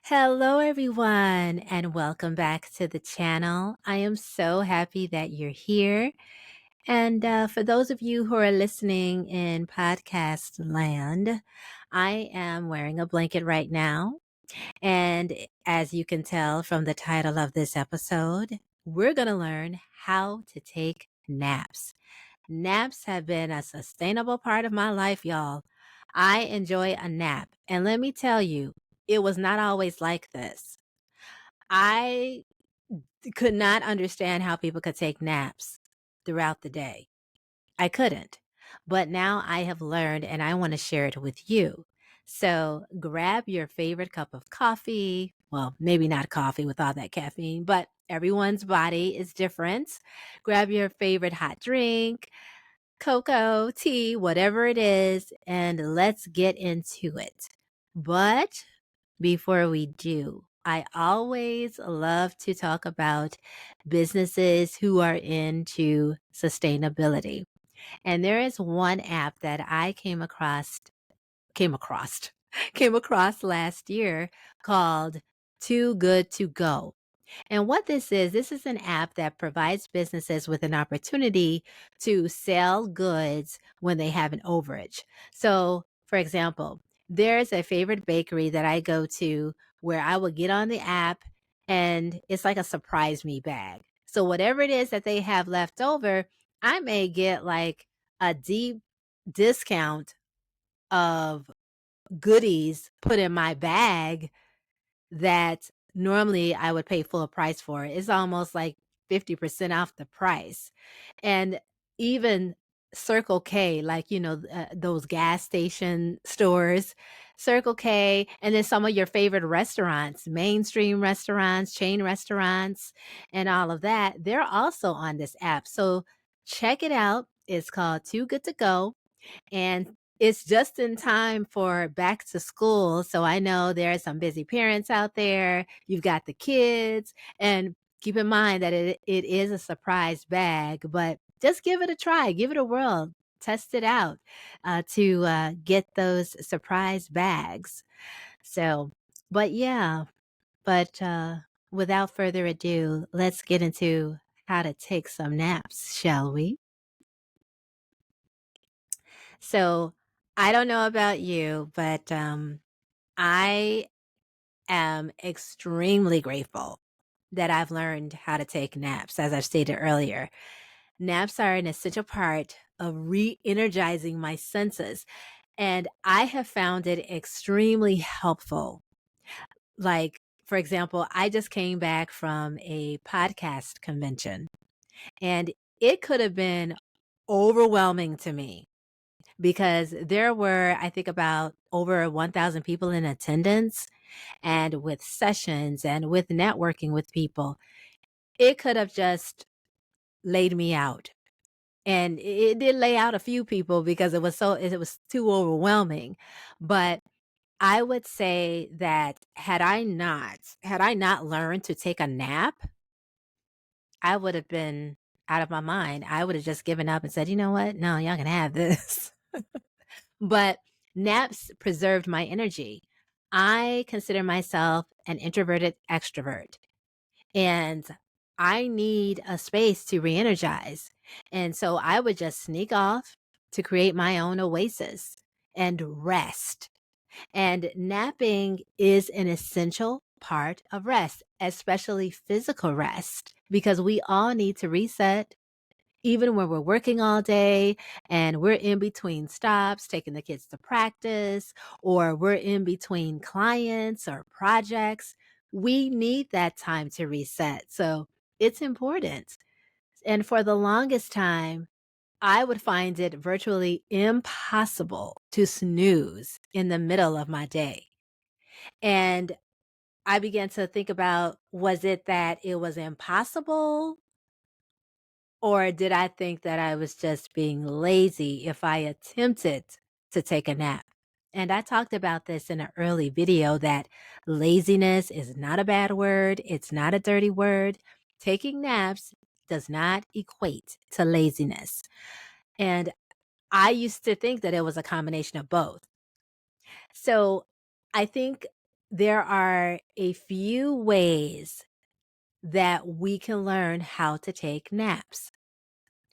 Hello, everyone, and welcome back to the channel. I am so happy that you're here. And for those of you who are listening in podcast land, I am wearing a blanket right now. And as you can tell from the title of this episode, we're going to learn how to take naps. Naps have been a sustainable part of my life, y'all. I enjoy a nap. And let me tell you, it was not always like this. I could not understand how people could take naps throughout the day. I couldn't. But now I have learned and I want to share it with you. So grab your favorite cup of coffee. Well, maybe not coffee with all that caffeine, but everyone's body is different. Grab your favorite hot drink, cocoa, tea, whatever it is, and let's get into it. But before we do, I always love to talk about businesses who are into sustainability. And there is one app that I came across, came across last year called Too Good to Go. And what this is an app that provides businesses with an opportunity to sell goods when they have an overage. So, for example, there's a favorite bakery that I go to where I will get on the app and it's like a surprise me bag. So, whatever it is that they have left over, I may get like a deep discount of goodies put in my bag that normally I would pay full price for. It's almost like 50% off the price. And even Circle K, like, those gas station stores, Circle K, and then some of your favorite restaurants, mainstream restaurants, chain restaurants, and all of that, they're also on this app. So check it out. It's called Too Good to Go. And it's just in time for back to school. So I know there are some busy parents out there. You've got the kids. And keep in mind that it is a surprise bag, but just give it a try, give it a whirl, test it out to get those surprise bags. So, but yeah, but without further ado, let's get into how to take some naps, shall we? So I don't know about you, but I am extremely grateful that I've learned how to take naps, as I stated earlier. Naps are an essential part of re energizing my senses, and I have found it extremely helpful. Like, for example, I just came back from a podcast convention, and it could have been overwhelming to me because there were, I think, about over 1,000 people in attendance and with sessions and with networking with people. It could have just laid me out. And it did lay out a few people because it was too overwhelming. But I would say that had I not learned to take a nap, I would have been out of my mind. I would have just given up and said, you know what? No, y'all can have this. But naps preserved my energy. I consider myself an introverted extrovert, and I need a space to re-energize. And so I would just sneak off to create my own oasis and rest. And napping is an essential part of rest, especially physical rest, because we all need to reset even when we're working all day and we're in between stops, taking the kids to practice, or we're in between clients or projects, we need that time to reset. So it's important. And for the longest time, I would find it virtually impossible to snooze in the middle of my day. And I began to think about, was it that it was impossible? Or did I think that I was just being lazy if I attempted to take a nap? And I talked about this in an early video that laziness is not a bad word. It's not a dirty word. Taking naps does not equate to laziness. And I used to think that it was a combination of both. So I think there are a few ways that we can learn how to take naps.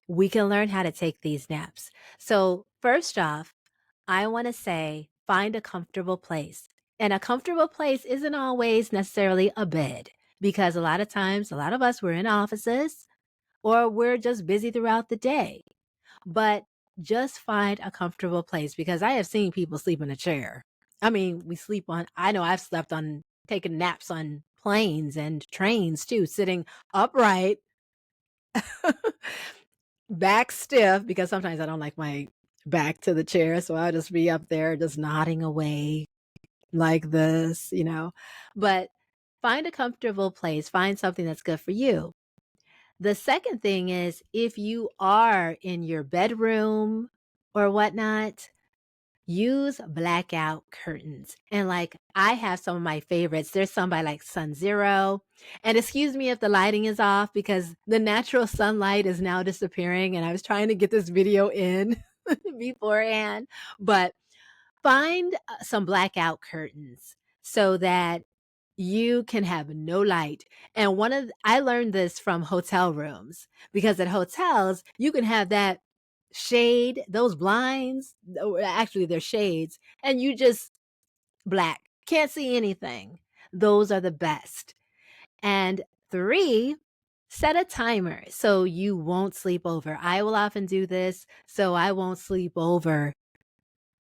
We can learn how to take these naps. So, first off, I want to say find a comfortable place. And a comfortable place isn't always necessarily a bed, because a lot of times, a lot of us, we're in offices or we're just busy throughout the day. But just find a comfortable place, because I have seen people sleep in a chair. I mean, I know I've slept on taking naps on planes and trains too, sitting upright, back stiff, because sometimes I don't like my back to the chair. So I'll just be up there just nodding away like this. But find a comfortable place, find something that's good for you. The second thing is, if you are in your bedroom or whatnot, use blackout curtains. And like, I have some of my favorites. There's some by like Sun Zero. And excuse me if the lighting is off, because the natural sunlight is now disappearing. And I was trying to get this video in beforehand. But find some blackout curtains so that you can have no light. And I learned this from hotel rooms, because at hotels, you can have that shade, those blinds, actually they're shades, and you just black, can't see anything. Those are the best. And three, set a timer so you won't sleep over. I will often do this so I won't sleep over,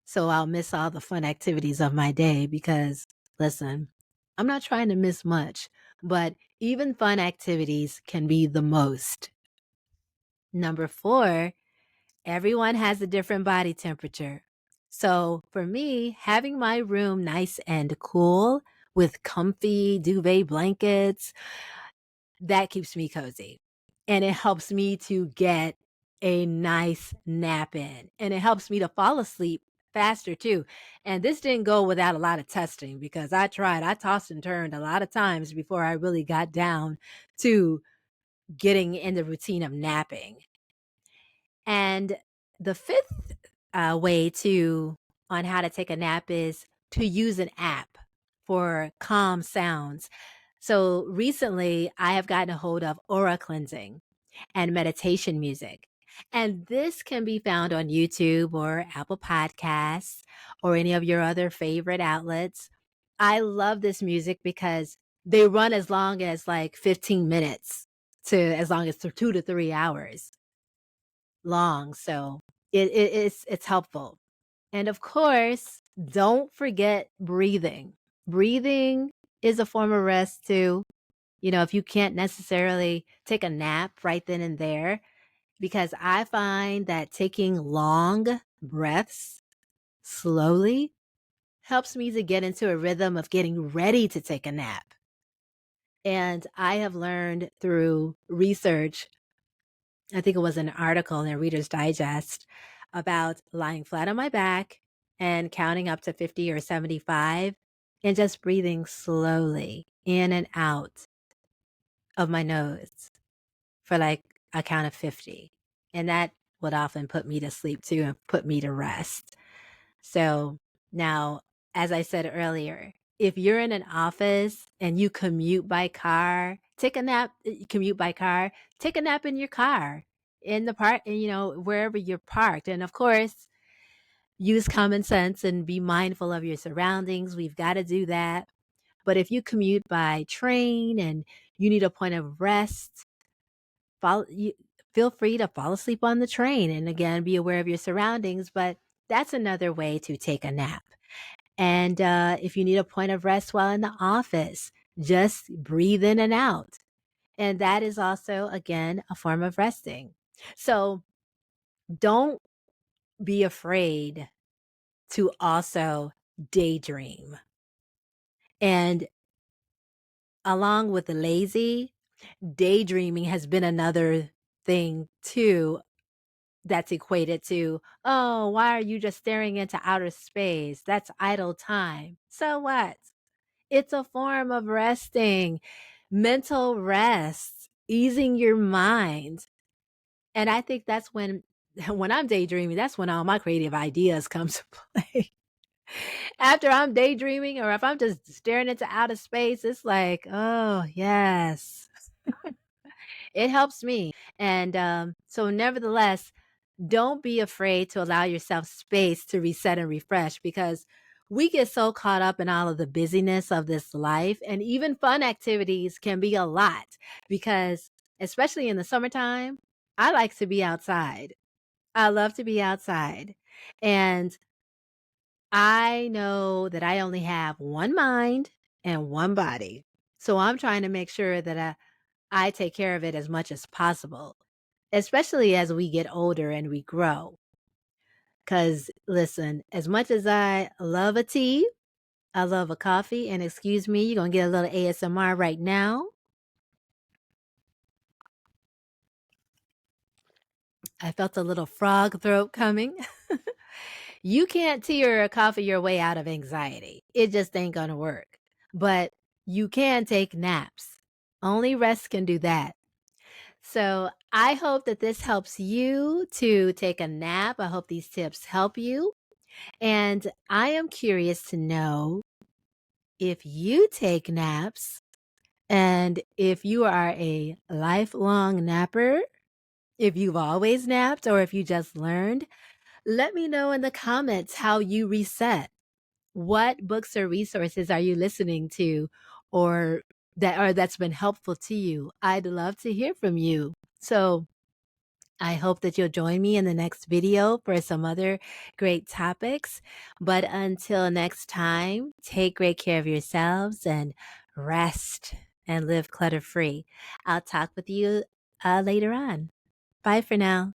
so I'll miss all the fun activities of my day, because listen, I'm not trying to miss much, but even fun activities can be the most. Number four, everyone has a different body temperature. So for me, having my room nice and cool with comfy duvet blankets, that keeps me cozy. And it helps me to get a nice nap in. And it helps me to fall asleep faster too. And this didn't go without a lot of testing, because I tried. I tossed and turned a lot of times before I really got down to getting in the routine of napping. And the fifth way to on how to take a nap is to use an app for calm sounds. So recently, I have gotten a hold of aura cleansing and meditation music. And this can be found on YouTube or Apple Podcasts or any of your other favorite outlets. I love this music because they run as long as like 15 minutes to as long as 2 to 3 hours long. So it's helpful. And of course, don't forget breathing. Breathing is a form of rest too. If you can't necessarily take a nap right then and there, because I find that taking long breaths slowly helps me to get into a rhythm of getting ready to take a nap. And I have learned through research, I think it was an article in Reader's Digest, about lying flat on my back and counting up to 50 or 75 and just breathing slowly in and out of my nose for like a count of 50. And that would often put me to sleep too and put me to rest. So now, as I said earlier, if you're in an office and you commute by car, take a nap, commute by car, take a nap in your car, in the park, wherever you're parked. And of course, use common sense and be mindful of your surroundings. We've got to do that. But if you commute by train and you need a point of rest, feel free to fall asleep on the train, and again, be aware of your surroundings. But that's another way to take a nap. And if you need a point of rest while in the office, just breathe in and out. And that is also, again, a form of resting. So don't be afraid to also daydream. And along with the lazy, daydreaming has been another thing too that's equated to, oh, why are you just staring into outer space? That's idle time. So what? It's a form of resting, mental rest, easing your mind. And I think that's when I'm daydreaming, that's when all my creative ideas come to play. After I'm daydreaming or if I'm just staring into outer space, it's like, oh, yes, it helps me. And so, nevertheless, don't be afraid to allow yourself space to reset and refresh because we get so caught up in all of the busyness of this life. And even fun activities can be a lot because, especially in the summertime, I like to be outside. I love to be outside. And I know that I only have one mind and one body. So I'm trying to make sure that I take care of it as much as possible, especially as we get older and we grow. Because listen, as much as I love a tea, I love a coffee. And excuse me, you're going to get a little ASMR right now. I felt a little frog throat coming. You can't tea or coffee your way out of anxiety. It just ain't going to work. But you can take naps. Only rest can do that. So I hope that this helps you to take a nap. I hope these tips help you. And I am curious to know if you take naps and if you are a lifelong napper, if you've always napped or if you just learned, let me know in the comments how you reset. What books or resources are you listening to or that's been helpful to you? I'd love to hear from you. So I hope that you'll join me in the next video for some other great topics. But until next time, take great care of yourselves and rest and live clutter free. I'll talk with you later on. Bye for now.